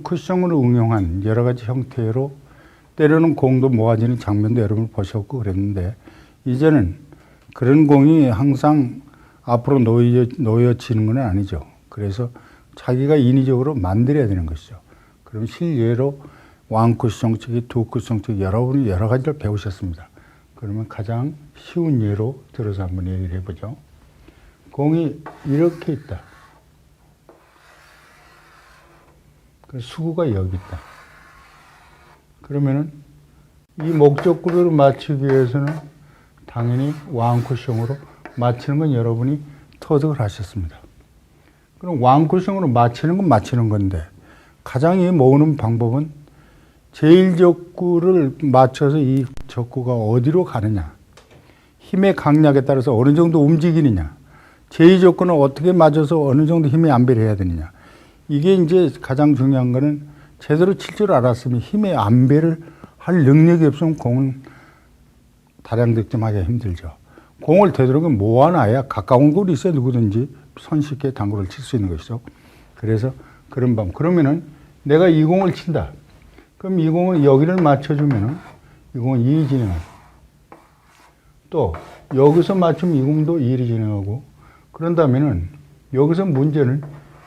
쿠션으로 응용한 여러 가지 형태로 때로는 공도 모아지는 장면도 여러분 보셨고 그랬는데, 이제는 그런 공이 항상 앞으로 놓여지는 건 아니죠. 그래서 자기가 인위적으로 만들어야 되는 것이죠. 그럼 실례로 왕쿠션치기, 두쿠션치기 여러분이 여러 가지를 배우셨습니다. 그러면 가장 쉬운 예로 들어서 한번 얘기를 해보죠. 공이 이렇게 있다. 그 수구가 여기 있다. 그러면은 이 목적구를 맞추기 위해서는 당연히 왕쿠션으로 맞추는 건 여러분이 터득을 하셨습니다. 그럼 왕쿠션으로 맞추는 건 맞추는 건데, 가장 이 모으는 방법은 제1적구를 맞춰서 이 적구가 어디로 가느냐, 힘의 강약에 따라서 어느 정도 움직이느냐, 제2적구는 어떻게 맞아서 어느 정도 힘의 안배를 해야 되느냐. 이게 이제 가장 중요한 거는 제대로 칠 줄 알았으면 힘의 안배를 할 능력이 없으면 공은 다량 득점하기가 힘들죠. 공을 되도록이면 모아놔야 가까운 곳이 있어야 누구든지 손쉽게 당구를 칠 수 있는 것이죠. 그래서 그런 방법. 그러면은 내가 이 공을 친다. 그럼 이 공을 여기를 맞춰주면은 이 공은 2이 진행하고, 또 여기서 맞추면 이 공도 1이 진행하고, 그런다면은 여기서 문제는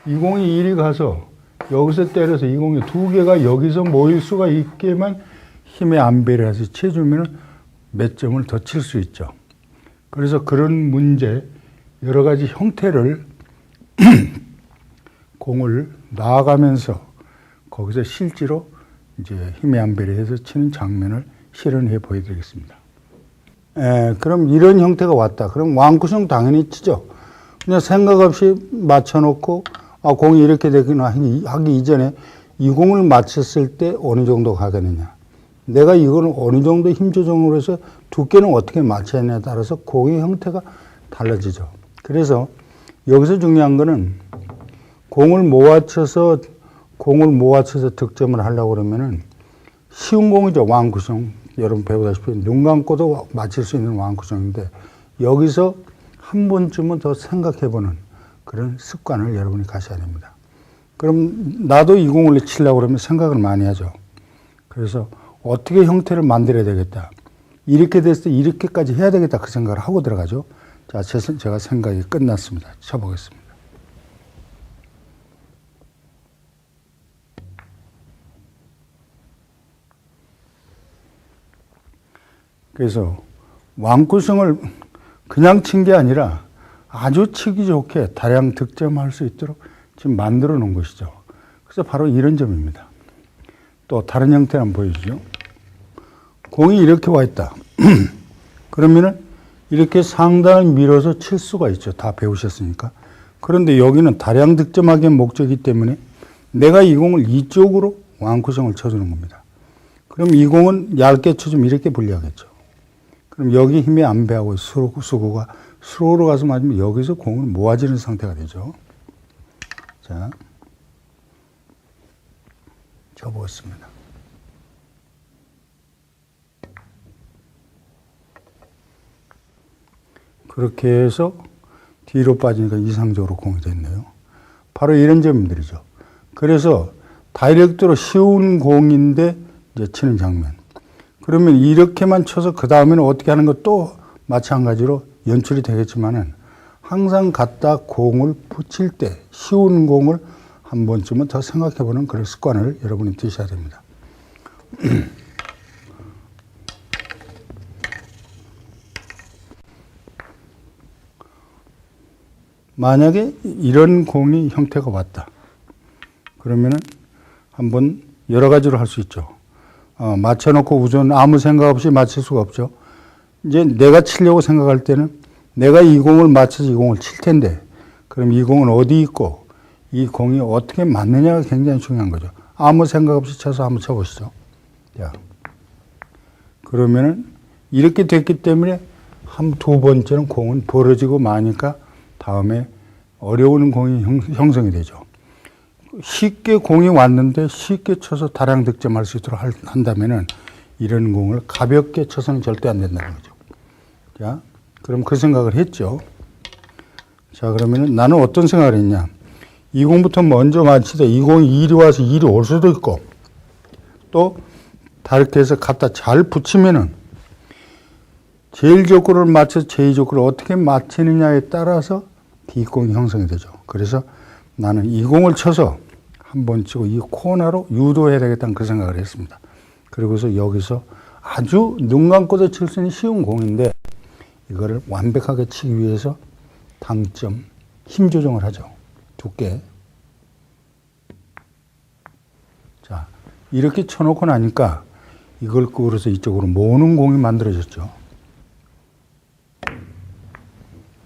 이 공이 1이 가서 여기서 때려서 이 공이 두 개가 여기서 모일 수가 있게만 힘의 안배를 해서 쳐주면 몇 점을 더 칠 수 있죠. 그래서 그런 문제, 여러 가지 형태를 공을 나아가면서 거기서 실제로 이제 힘의 안배를 해서 치는 장면을 실현해 보여드리겠습니다. 그럼 이런 형태가 왔다. 그럼 왕쿠션 당연히 치죠. 그냥 생각 없이 맞춰놓고, 공이 이렇게 되거나 하기 이전에 이 공을 맞췄을 때 어느 정도 가겠느냐. 내가 이거는 어느 정도 힘 조정을 해서 두께는 어떻게 맞춰야 하냐에 따라서 공의 형태가 달라지죠. 그래서 여기서 중요한 거는 공을 모아쳐서 득점을 하려고 그러면은 쉬운 공이죠. 왕쿠션. 여러분 배우다시피 눈 감고도 맞힐 수 있는 왕쿠션인데, 여기서 한 번쯤은 더 생각해보는 그런 습관을 여러분이 가셔야 됩니다. 그럼 나도 이 공을 치려고 그러면 생각을 많이 하죠. 그래서 어떻게 형태를 만들어야 되겠다. 이렇게 됐을 때 이렇게까지 해야 되겠다. 그 생각을 하고 들어가죠. 자, 제가 생각이 끝났습니다. 쳐보겠습니다. 그래서 왕쿠션을 그냥 친 게 아니라 아주 치기 좋게 다량 득점할 수 있도록 지금 만들어 놓은 것이죠. 그래서 바로 이런 점입니다. 또 다른 형태를 한번 보여주죠. 공이 이렇게 와 있다. 그러면은 이렇게 상단을 밀어서 칠 수가 있죠. 다 배우셨으니까. 그런데 여기는 다량 득점하기의 목적이기 때문에 내가 이 공을 이쪽으로 왕쿠션을 쳐주는 겁니다. 그럼 이 공은 얇게 쳐주면 이렇게 불리하겠죠. 그럼 여기 힘이 안배하고 수구가 수로로 가서 맞으면 여기서 공을 모아지는 상태가 되죠. 자, 쳐보겠습니다. 그렇게 해서 뒤로 빠지니까 이상적으로 공이 됐네요. 바로 이런 점들이죠. 그래서 다이렉트로 쉬운 공인데 이제 치는 장면. 그러면 이렇게만 쳐서 그 다음에는 어떻게 하는 것도 마찬가지로 연출이 되겠지만은 항상 갖다 공을 붙일 때 쉬운 공을 한 번쯤은 더 생각해보는 그런 습관을 여러분이 드셔야 됩니다. 만약에 이런 공이 형태가 왔다. 그러면은 한번 여러 가지로 할 수 있죠. 맞춰놓고 우선 아무 생각 없이 맞출 수가 없죠. 이제 내가 치려고 생각할 때는 내가 이 공을 맞춰서 이 공을 칠 텐데, 그럼 이 공은 어디 있고 이 공이 어떻게 맞느냐가 굉장히 중요한 거죠. 아무 생각 없이 쳐서 한번 쳐보시죠. 자, 그러면은 이렇게 됐기 때문에 두 번째는 공은 벌어지고 마니까 다음에 어려운 공이 형성이 되죠. 쉽게 공이 왔는데 쉽게 쳐서 다량 득점할 수 있도록 한다면은 이런 공을 가볍게 쳐서는 절대 안 된다는 거죠. 자, 그럼 그 생각을 했죠. 자, 그러면은 나는 어떤 생각을 했냐. 이공부터 먼저 맞히되 이공이 이리 와서 이리 올 수도 있고, 또 다르게 해서 갖다 잘 붙이면은 제1족구를 맞춰서 제2족구를 어떻게 맞히느냐에 따라서 뒷공이 형성이 되죠. 그래서 나는 이 공을 쳐서 한 번 치고 이 코너로 유도해야 되겠다는 그 생각을 했습니다. 그리고서 여기서 아주 눈 감고도 칠 수 있는 쉬운 공인데 이거를 완벽하게 치기 위해서 당점, 힘 조정을 하죠. 두께. 자, 이렇게 쳐놓고 나니까 이걸 끌어서 이쪽으로 모으는 공이 만들어졌죠.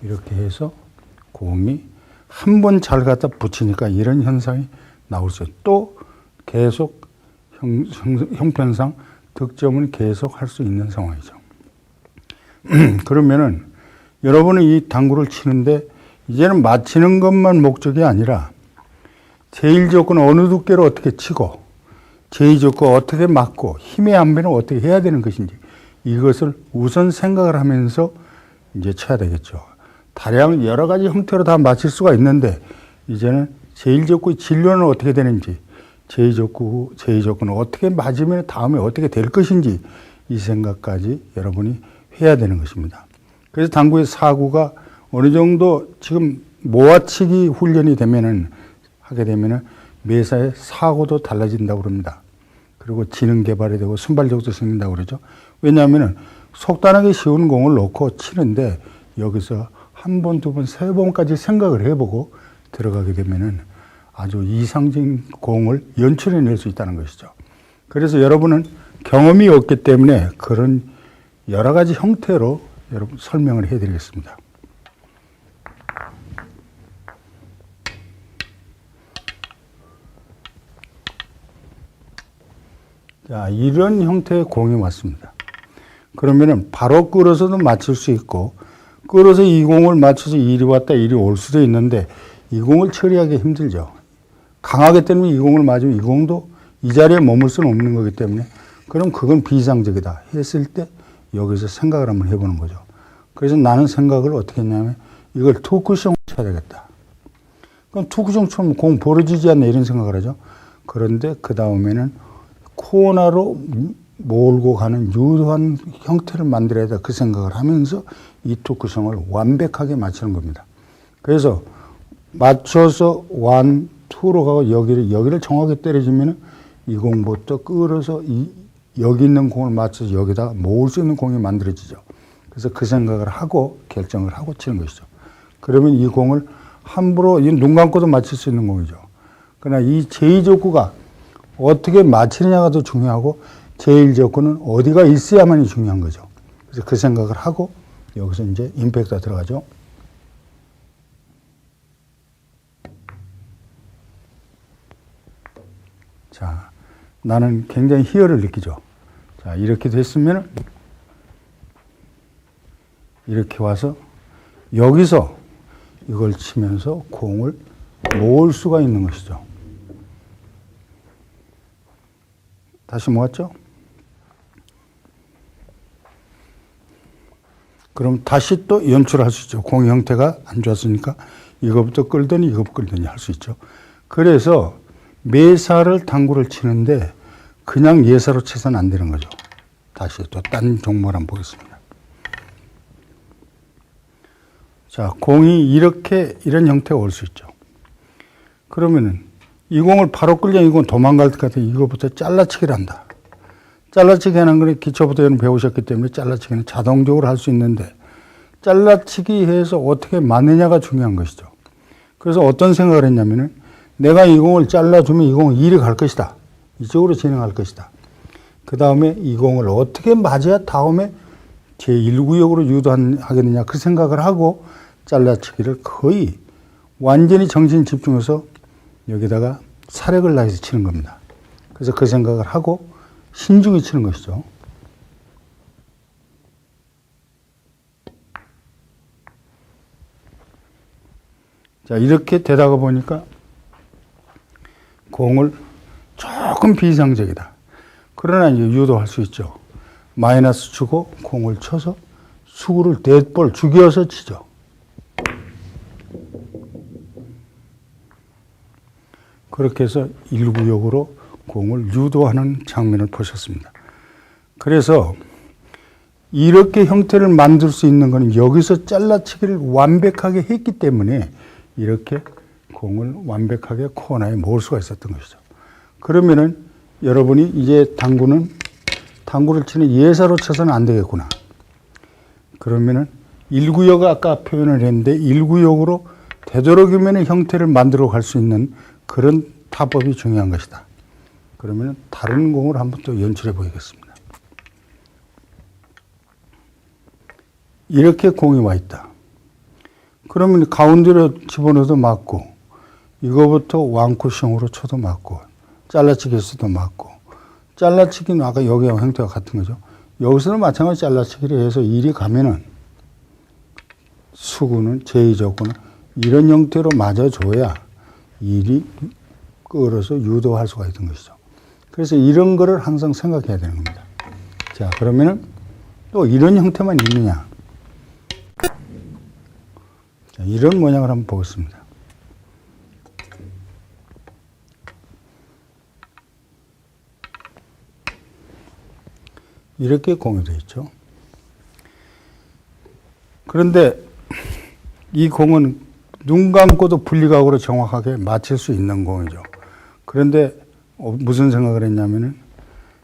이렇게 해서 공이 한 번 잘 갖다 붙이니까 이런 현상이 나올 수 있어요. 또 계속 형편상 득점을 계속 할 수 있는 상황이죠. 그러면은 여러분은 이 당구를 치는데 이제는 맞히는 것만 목적이 아니라 제1조건 어느 두께로 어떻게 치고 제2조건 어떻게 맞고 힘의 안배는 어떻게 해야 되는 것인지 이것을 우선 생각을 하면서 이제 쳐야 되겠죠. 다량 여러 가지 형태로 다 맞힐 수가 있는데 이제는 제1족구의 진로는 어떻게 되는지 제2족구는 어떻게 맞으면 다음에 어떻게 될 것인지 이 생각까지 여러분이 해야 되는 것입니다. 그래서 당구의 사구가 어느 정도 지금 모아치기 훈련이 하게 되면은 매사에 사고도 달라진다고 그럽니다. 그리고 지능 개발이 되고 순발력도 생긴다고 그러죠. 왜냐하면은 속단하게 쉬운 공을 놓고 치는데 여기서 한 번, 두 번, 세 번까지 생각을 해보고 들어가게 되면은 아주 이상적인 공을 연출해낼 수 있다는 것이죠. 그래서 여러분은 경험이 없기 때문에 그런 여러 가지 형태로 여러분 설명을 해드리겠습니다. 자, 이런 형태의 공이 왔습니다. 그러면은 바로 끌어서도 맞출 수 있고, 끌어서 이 공을 맞춰서 이리 왔다 이리 올 수도 있는데, 이 공을 처리하기 힘들죠. 강하기 때문에 이 공을 맞으면 이 공도 이 자리에 머물 수는 없는 거기 때문에, 그럼 그건 비상적이다 했을 때 여기서 생각을 한번 해보는 거죠. 그래서 나는 생각을 어떻게 했냐면, 이걸 투쿠션을 쳐야 되겠다. 그럼 투쿠션 치면 공 벌어지지 않나 이런 생각을 하죠. 그런데 그 다음에는 코너로 몰고 가는 유도한 형태를 만들어야 돼. 그 생각을 하면서 이 투쿠성을 완벽하게 맞추는 겁니다. 그래서 맞춰서 원, 투로 가고 여기를 정확하게 때려주면 이 공부터 끌어서 여기 있는 공을 맞춰서 여기다가 모을 수 있는 공이 만들어지죠. 그래서 그 생각을 하고 결정을 하고 치는 것이죠. 그러면 이 공을 함부로 눈 감고도 맞출 수 있는 공이죠. 그러나 이 제2족구가 어떻게 맞히느냐가 더 중요하고 제1족구는 어디가 있어야만이 중요한 거죠. 그래서 그 생각을 하고 여기서 이제 임팩트가 들어가죠. 자, 나는 굉장히 희열을 느끼죠. 자, 이렇게 됐으면 이렇게 와서 여기서 이걸 치면서 공을 모을 수가 있는 것이죠. 다시 모았죠? 그럼 다시 또 연출할 수 있죠. 공 형태가 안 좋았으니까 이거부터 끌더니 이거부터 끌더니 할 수 있죠. 그래서 매사를 당구를 치는데 그냥 예사로 쳐서는 안 되는 거죠. 다시 또 딴 종목을 한번 보겠습니다. 자, 공이 이런 형태가 올 수 있죠. 그러면은 이 공을 바로 끌려면 이건 도망갈 것 같아요. 이거부터 잘라치기를 한다. 잘라치기 하는 건 기초부터 여러분 배우셨기 때문에 잘라치기는 자동적으로 할 수 있는데 잘라치기 해서 어떻게 맞느냐가 중요한 것이죠. 그래서 어떤 생각을 했냐면은 내가 이 공을 잘라주면 이 공은 이리 갈 것이다. 이쪽으로 진행할 것이다. 그 다음에 이 공을 어떻게 맞아야 다음에 제1구역으로 유도하겠느냐 그 생각을 하고 잘라치기를 거의 완전히 정신 집중해서 여기다가 사력을 다해서 치는 겁니다. 그래서 그 생각을 하고 신중히 치는 것이죠. 자, 이렇게 되다가 보니까 공을 조금 비상적이다. 그러나 이제 유도할 수 있죠. 마이너스 주고 공을 쳐서 수구를 대볼 죽여서 치죠. 그렇게 해서 일구역으로 공을 유도하는 장면을 보셨습니다. 그래서 이렇게 형태를 만들 수 있는 것은 여기서 잘라치기를 완벽하게 했기 때문에 이렇게 공을 완벽하게 코너에 모을 수가 있었던 것이죠. 그러면은 여러분이 이제 당구를 치는 예사로 쳐서는 안 되겠구나. 그러면은 일구역을 아까 표현을 했는데 일구역으로 되도록이면 형태를 만들어 갈 수 있는 그런 타법이 중요한 것이다. 그러면 다른 공을 한번 또 연출해 보이겠습니다. 이렇게 공이 와 있다. 그러면 가운데로 집어넣어도 맞고, 이거부터 왕쿠션으로 쳐도 맞고, 잘라치기 해서도 맞고, 잘라치기는 아까 여기와 형태가 같은 거죠. 여기서는 마찬가지 잘라치기를 해서 일이 가면은 수구는 제2조건은 이런 형태로 맞아줘야 일이 끌어서 유도할 수가 있는 것이죠. 그래서 이런 거를 항상 생각해야 되는 겁니다. 자, 그러면은 또 이런 형태만 있느냐. 자, 이런 모양을 한번 보겠습니다. 이렇게 공이 되어 있죠. 그런데 이 공은 눈 감고도 분리각으로 정확하게 맞출 수 있는 공이죠. 그런데 무슨 생각을 했냐면은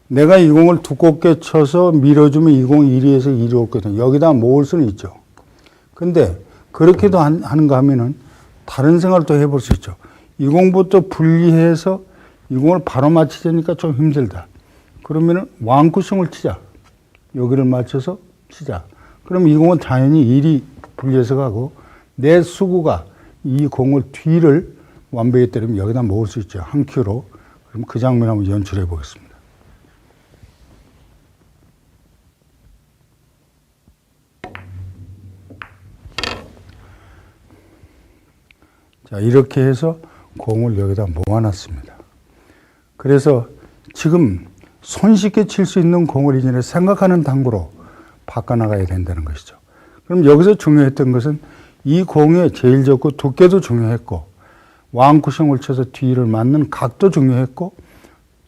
내가 이 공을 두껍게 쳐서 밀어주면 이 공이 1위에서 2리 올거든요. 여기다 모을 수는 있죠. 근데 그렇게도 하는가 하면은 다른 생각을 또 해볼 수 있죠. 이 공부터 분리해서 이 공을 바로 맞히자니까 좀 힘들다. 그러면은 왕쿠션을 치자. 여기를 맞춰서 치자. 그럼 이 공은 당연히 1이 분리해서 가고 내 수구가 이 공을 뒤를 완벽히 때리면 여기다 모을 수 있죠. 한 큐로. 그럼 그 장면 한번 연출해 보겠습니다. 자, 이렇게 해서 공을 여기다 모아놨습니다. 그래서 지금 손쉽게 칠 수 있는 공을 이제 생각하는 당구로 바꿔나가야 된다는 것이죠. 그럼 여기서 중요했던 것은 이 공의 제일 좋고 두께도 중요했고 왕쿠션을 쳐서 뒤를 맞는 각도 중요했고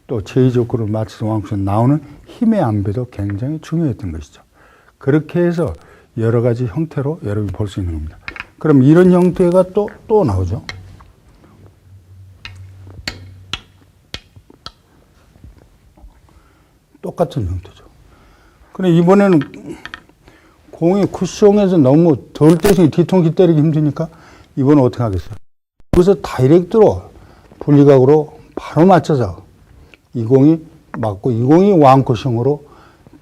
또 제2조건을 맞춰서 왕쿠션 나오는 힘의 안배도 굉장히 중요했던 것이죠. 그렇게 해서 여러 가지 형태로 여러분이 볼 수 있는 겁니다. 그럼 이런 형태가 또 나오죠. 똑같은 형태죠. 근데 이번에는 공이 쿠션에서 너무 덜 때리니 뒤통수 때리기 힘드니까 이번엔 어떻게 하겠어요? 여기서 다이렉트로 분리각으로 바로 맞춰서 이 공이 맞고 이 공이 왕쿠션으로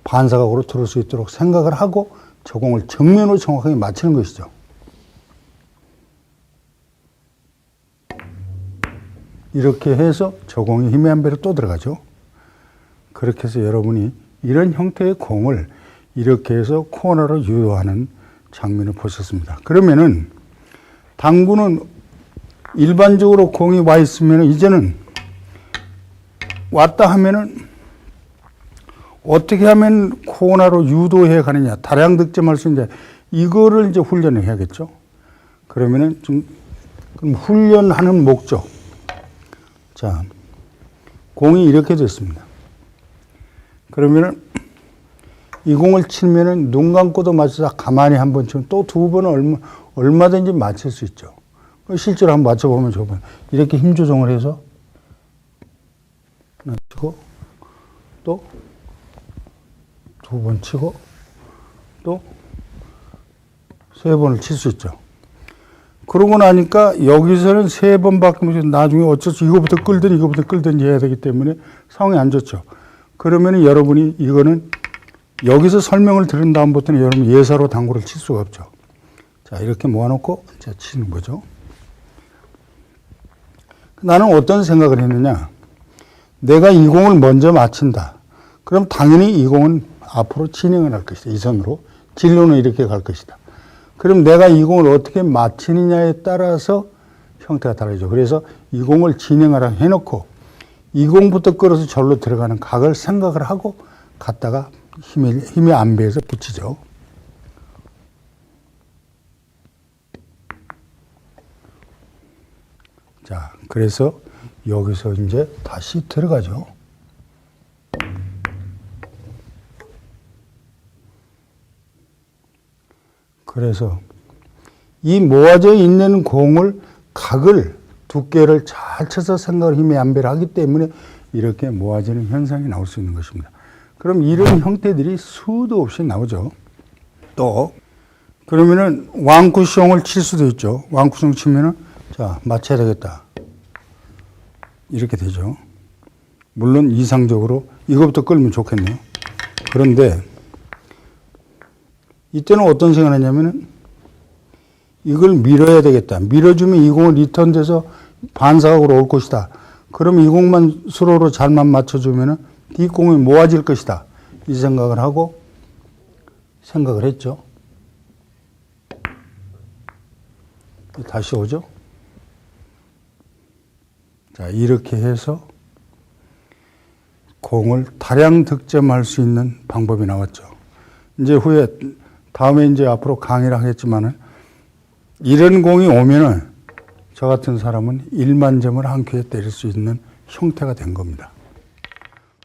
반사각으로 들어올 수 있도록 생각을 하고 저 공을 정면으로 정확하게 맞추는 것이죠. 이렇게 해서 저 공이 힘의 한 배로 또 들어가죠. 그렇게 해서 여러분이 이런 형태의 공을 이렇게 해서 코너로 유도하는 장면을 보셨습니다. 그러면은 당구는 일반적으로 공이 와 있으면 이제는 왔다 하면은 어떻게 하면 코너로 유도해 가느냐, 다량 득점할 수 있느냐, 이거를 이제 훈련을 해야겠죠. 그러면은 그럼 훈련하는 목적. 자, 공이 이렇게 됐습니다. 그러면은 이 공을 치면은 눈 감고도 맞춰서 가만히 한 번 치면 또 두 번은 얼마든지 맞출 수 있죠. 실제로 한번 맞춰보면 좋아요. 이렇게 힘 조정을 해서 하나 치고 또 두 번 치고 또 세 번을 칠 수 있죠. 그러고 나니까 여기서는 세 번밖에 못 해서 나중에 어쩔 수 이거부터 끌든 해야 되기 때문에 상황이 안 좋죠. 그러면 여러분이 이거는 여기서 설명을 들은 다음부터는 여러분 예사로 당구를 칠 수가 없죠. 자, 이렇게 모아놓고 이제 치는 거죠. 나는 어떤 생각을 했느냐. 내가 이 공을 먼저 맞춘다. 그럼 당연히 이 공은 앞으로 진행을 할 것이다. 이 선으로. 진로는 이렇게 갈 것이다. 그럼 내가 이 공을 어떻게 맞추느냐에 따라서 형태가 달라지죠. 그래서 이 공을 진행하라 해놓고 이 공부터 끌어서 절로 들어가는 각을 생각을 하고 갔다가 힘의 안배에서 붙이죠. 자, 그래서 여기서 이제 다시 들어가죠. 그래서 이 모아져 있는 공을 각을 두께를 잘 쳐서 생각을 힘의 안배를 하기 때문에 이렇게 모아지는 현상이 나올 수 있는 것입니다. 그럼 이런 형태들이 수도 없이 나오죠. 또 그러면은 왕쿠숑을 칠 수도 있죠. 왕쿠숑 치면은 자 맞춰야 되겠다. 이렇게 되죠. 물론 이상적으로 이것부터 끌면 좋겠네요. 그런데 이때는 어떤 생각을 했냐면은 이걸 밀어야 되겠다. 밀어주면 이 공은 리턴돼서 반사각으로 올 것이다. 그럼 이 공만 수로로 잘만 맞춰주면은 뒷공이 모아질 것이다. 이 생각을 하고 생각을 했죠. 다시 오죠. 자, 이렇게 해서 공을 다량 득점할 수 있는 방법이 나왔죠. 이제 후에 다음에 이제 앞으로 강의를 하겠지만은 이런 공이 오면은 저 같은 사람은 1만 점을 한 큐에 때릴 수 있는 형태가 된 겁니다.